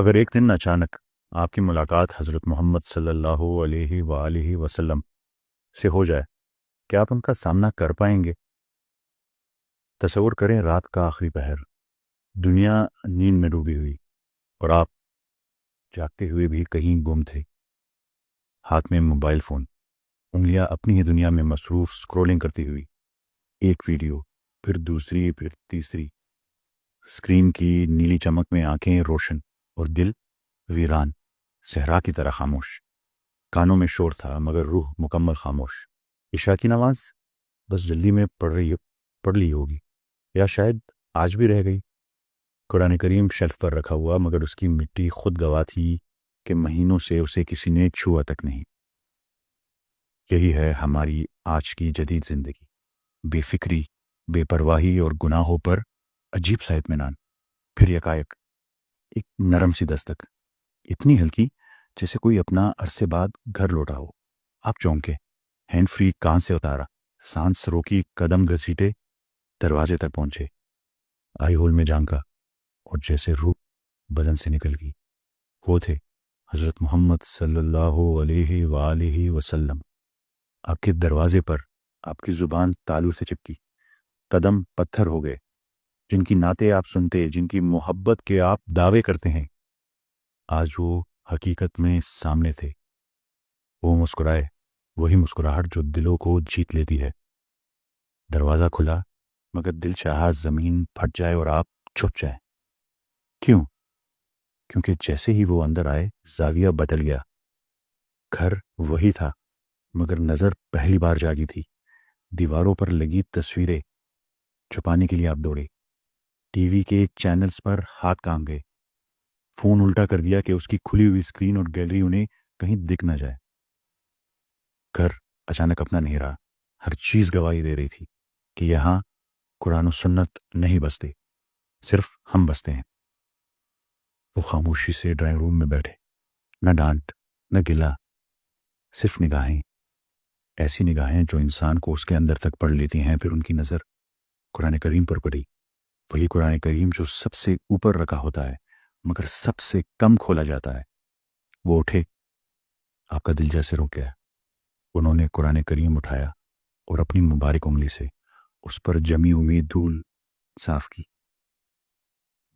اگر ایک دن اچانک آپ کی ملاقات حضرت محمد صلی اللہ علیہ وآلہ وسلم سے ہو جائے، کیا آپ ان کا سامنا کر پائیں گے؟ تصور کریں رات کا آخری پہر، دنیا نیند میں ڈوبی ہوئی اور آپ جاگتے ہوئے بھی کہیں گم تھے، ہاتھ میں موبائل فون، انگلیاں اپنی ہی دنیا میں مصروف سکرولنگ کرتی ہوئی، ایک ویڈیو، پھر دوسری، پھر تیسری، اسکرین کی نیلی چمک میں آنکھیں روشن اور دل ویران، صحرا کی طرح خاموش۔ کانوں میں شور تھا مگر روح مکمل خاموش۔ عشاء کی نماز بس جلدی میں پڑھ لی ہوگی، یا شاید آج بھی رہ گئی۔ قرآن کریم شیلف پر رکھا ہوا مگر اس کی مٹی خود گواہ تھی کہ مہینوں سے اسے کسی نے چھوا تک نہیں۔ یہی ہے ہماری آج کی جدید زندگی، بے فکری، بے پرواہی اور گناہوں پر عجیب سا اطمینان، پھر یکایک ایک نرم سی دستک، اتنی ہلکی جیسے کوئی اپنا عرصے بعد گھر لوٹا ہو۔ آپ چونکے، ہینڈ فری کان سے اتارا، سانس روکی، قدم گھسیٹے، دروازے تک پہنچے، آئی ہول میں جھانکا اور جیسے روح بدن سے نکل گئی۔ وہ تھے حضرت محمد صلی اللہ علیہ وآلہ وسلم۔ آپ کے دروازے پر آپ کی زبان تالو سے چپکی، قدم پتھر ہو گئے، جن کی نعتیں آپ سنتے، جن کی محبت کے آپ دعوے کرتے ہیں، آج وہ حقیقت میں سامنے تھے۔ وہ مسکرائے، وہی مسکراہٹ جو دلوں کو جیت لیتی ہے۔ دروازہ کھلا مگر دل چاہا زمین پھٹ جائے اور آپ چھپ جائیں۔ کیوں؟ کیونکہ جیسے ہی وہ اندر آئے زاویہ بدل گیا۔ گھر وہی تھا مگر نظر پہلی بار جاگی تھی۔ دیواروں پر لگی تصویریں چھپانے کے لیے آپ دوڑے، ٹی وی کے چینلز پر ہاتھ کام گئے، فون الٹا کر دیا کہ اس کی کھلی ہوئی اسکرین اور گیلری انہیں کہیں دکھ نہ جائے۔ گھر اچانک اپنا نہیں رہا، ہر چیز گواہی دے رہی تھی کہ یہاں قرآن و سنت نہیں بستے، صرف ہم بستے ہیں۔ وہ خاموشی سے ڈرائنگ روم میں بیٹھے، نہ ڈانٹ، نہ گلہ، صرف نگاہیں، ایسی نگاہیں جو انسان کو اس کے اندر تک پڑھ لیتی ہیں۔ پھر ان کی نظر قرآن کریم پر پڑی، وہی قرآن کریم جو سب سے اوپر رکھا ہوتا ہے مگر سب سے کم کھولا جاتا ہے۔ وہ اٹھے، آپ کا دل جیسے رک گیا۔ انہوں نے قرآن کریم اٹھایا اور اپنی مبارک انگلی سے اس پر جمی ہوئی دھول صاف کی۔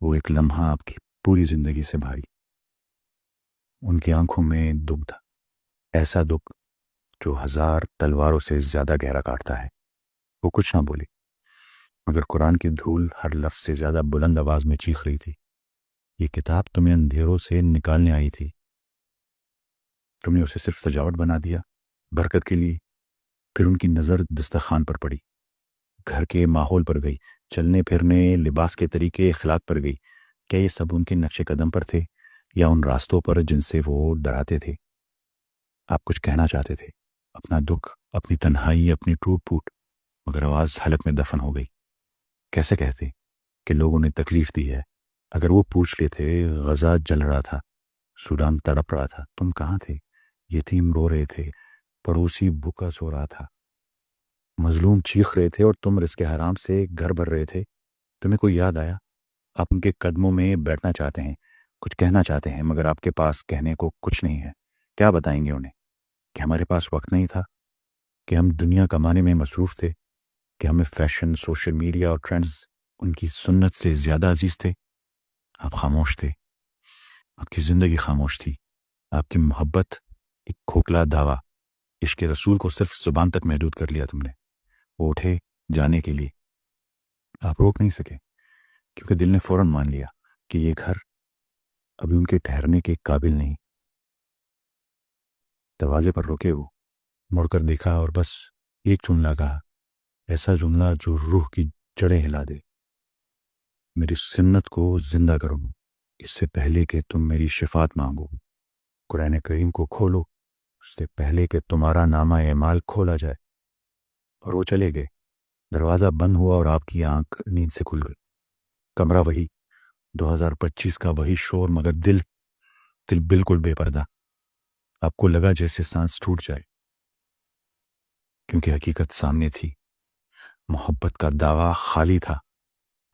وہ ایک لمحہ آپ کی پوری زندگی سے بھاری۔ ان کی آنکھوں میں دکھ تھا، ایسا دکھ جو 1000 تلواروں سے زیادہ گہرا کاٹتا ہے۔ وہ کچھ نہ بولی مگر قرآن کی دھول ہر لفظ سے زیادہ بلند آواز میں چیخ رہی تھی، یہ کتاب تمہیں اندھیروں سے نکالنے آئی تھی، تم نے اسے صرف سجاوٹ بنا دیا، برکت کے لیے۔ پھر ان کی نظر دسترخوان پر پڑی، گھر کے ماحول پر گئی، چلنے پھرنے، لباس کے طریقے، اخلاق پر گئی۔ کیا یہ سب ان کے نقش قدم پر تھے یا ان راستوں پر جن سے وہ ڈراتے تھے؟ آپ کچھ کہنا چاہتے تھے، اپنا دکھ، اپنی تنہائی، اپنی ٹوٹ پھوٹ، مگر آواز حلق میں دفن ہو گئی۔ کیسے کہتے کہ لوگوں نے تکلیف دی ہے؟ اگر وہ پوچھ لیتے غزہ جل رہا تھا، سوڈان تڑپ رہا تھا، تم کہاں تھے؟ یتیم رو رہے تھے، پڑوسی بھوکا سو رہا تھا، مظلوم چیخ رہے تھے اور تم رزق حرام سے گھر بھر رہے تھے، تمہیں کوئی یاد آیا؟ آپ ان کے قدموں میں بیٹھنا چاہتے ہیں، کچھ کہنا چاہتے ہیں مگر آپ کے پاس کہنے کو کچھ نہیں ہے۔ کیا بتائیں گے انہیں؟ کہ ہمارے پاس وقت نہیں تھا، کہ ہم دنیا کمانے میں مصروف تھے، کہ ہمیں فیشن، سوشل میڈیا اور ٹرینڈز ان کی سنت سے زیادہ عزیز تھے؟ آپ خاموش تھے، آپ کی زندگی خاموش تھی، آپ کی محبت ایک کھوکھلا دعویٰ، عشق رسول کو صرف زبان تک محدود کر لیا تم نے۔ وہ اٹھے جانے کے لیے، آپ روک نہیں سکے کیونکہ دل نے فوراً مان لیا کہ یہ گھر ابھی ان کے ٹھہرنے کے قابل نہیں۔ دروازے پر روکے، وہ مڑ کر دیکھا اور بس ایک جملہ کہا، ایسا جملہ جو روح کی جڑیں ہلا دے، میری سنت کو زندہ کرو اس سے پہلے کہ تم میری شفاعت مانگو۔ قرآن کریم کو کھولو اس سے پہلے کہ تمہارا نامہ اعمال کھولا جائے۔ اور وہ چلے گئے، دروازہ بند ہوا اور آپ کی آنکھ نیند سے کھل گئی۔ کمرہ وہی، 2025 کا وہی شور مگر دل بالکل بے پردہ۔ آپ کو لگا جیسے سانس ٹوٹ جائے، کیونکہ حقیقت سامنے تھی۔ محبت کا دعویٰ خالی تھا،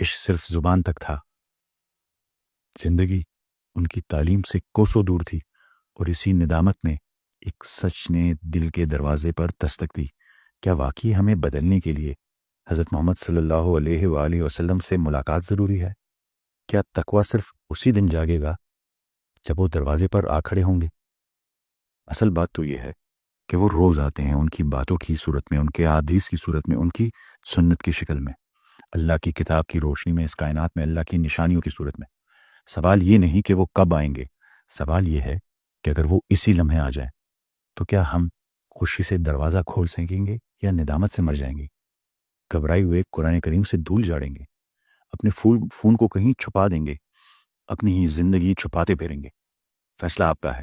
عشق صرف زبان تک تھا۔ زندگی ان کی تعلیم سے کوسوں دور تھی، اور اسی ندامت میں ایک سچ نے دل کے دروازے پر دستک دی۔ کیا واقعی ہمیں بدلنے کے لیے حضرت محمد صلی اللہ علیہ وآلہ وسلم سے ملاقات ضروری ہے؟ کیا تقویٰ صرف اسی دن جاگے گا جب وہ دروازے پر آ کھڑے ہوں گے؟ اصل بات تو یہ ہے کہ وہ روز آتے ہیں، ان کی باتوں کی صورت میں، ان کے احادیث کی صورت میں، ان کی سنت کی شکل میں، اللہ کی کتاب کی روشنی میں، اس کائنات میں اللہ کی نشانیوں کی صورت میں۔ سوال یہ نہیں کہ وہ کب آئیں گے، سوال یہ ہے کہ اگر وہ اسی لمحے آ جائیں تو کیا ہم خوشی سے دروازہ کھول سکیں گے یا ندامت سے مر جائیں گے؟ گھبرائے ہوئے قرآن کریم سے دھول جاڑیں گے، اپنے فون کو کہیں چھپا دیں گے، اپنی ہی زندگی چھپاتے پھریں گے؟ فیصلہ آپ کا ہے۔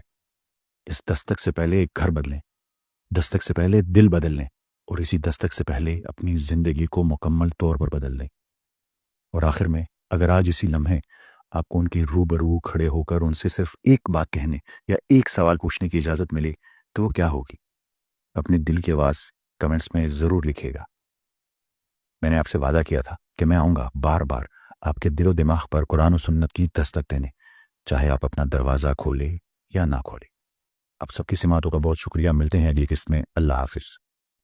اس دستک سے پہلے ایک گھر بدلیں، دستک سے پہلے دل بدل لیں، اور اسی دستک سے پہلے اپنی زندگی کو مکمل طور پر بدل دیں۔ اور آخر میں، اگر آج اسی لمحے آپ کو ان کے روبرو کھڑے ہو کر ان سے صرف ایک بات کہنے یا ایک سوال پوچھنے کی اجازت ملے تو وہ کیا ہوگی؟ اپنے دل کی آواز کمنٹس میں ضرور لکھیے گا۔ میں نے آپ سے وعدہ کیا تھا کہ میں آؤں گا بار بار آپ کے دل و دماغ پر قرآن و سنت کی دستک دینے، چاہے آپ اپنا دروازہ کھولے یا نہ کھولے۔ آپ سب کی سماعتوں کا بہت شکریہ۔ ملتے ہیں اگلی قسط میں۔ اللہ حافظ۔